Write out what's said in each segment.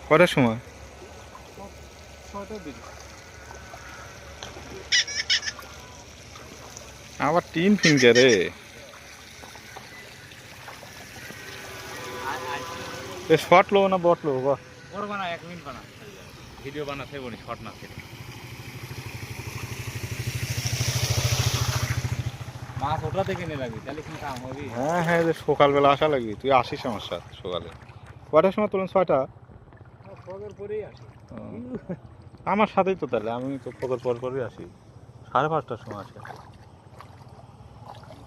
কটার সময়? আবার টিন ফিনকে রে, শর্ট লো না বট লো? বড় বানা 1 মিনিট বানা, ভিডিও বানাতে বলি, শর্ট না ছিল। মাছ ওটা থেকে নিয়ে লাগবি, তাহলে কিন্তু কাম হবে। হ্যাঁ হ্যাঁ, যে সকালবেলা আসা লাগবে, তুই আসিস আমার সাথে সকালে। কটার সময় তোলেন? 6টা? ফগর পরেই আসে। আমার সাথেই তো, তাহলে আমি তো ফজর পর পরই আসি, 5:30টার সময় আসে।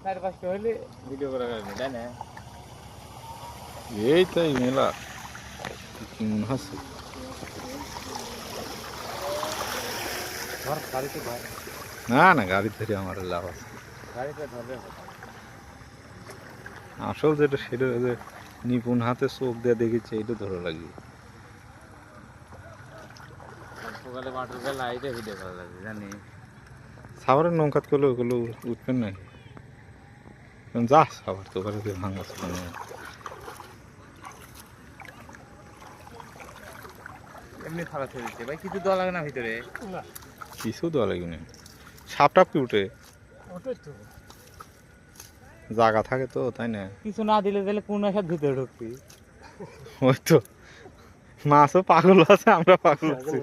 4-5টা হলে ভিডিও করা যাবে, তাই না? এই তাই মেলা কি মনে হচ্ছে। ধর গাড়িতে ধর, না না, গাড়ি ধরে আমার লাভ আছে। গাড়িতে ধরবে। আসল যেটা সেটা যে নিপুণ হাতে চোখ দিয়ে দেখেছে, এইটা ধরে লাগবে। সকালে মাঠের বেলা আইতে ভিডিও করা লাগবে, জানি। সাভারের নৌকাত করলে ওগুলো উঠবেন না, যা সাভার তো ঘরে ভাঙা ছিল না। এমনি খারাপ হয়ে দিচ্ছে ভাই, কিছু দেওয়া লাগে না ভিতরে? কিছু দেওয়া লাগবে না, সাপ টাপ কি উঠে, জায়গা থাকে তো, তাই না? কিছু না দিলে তাহলে কোন আসার ভিতরে ঢুকবি? ওই তো, মাছও পাগল আছে, আমরা পাগল আছি।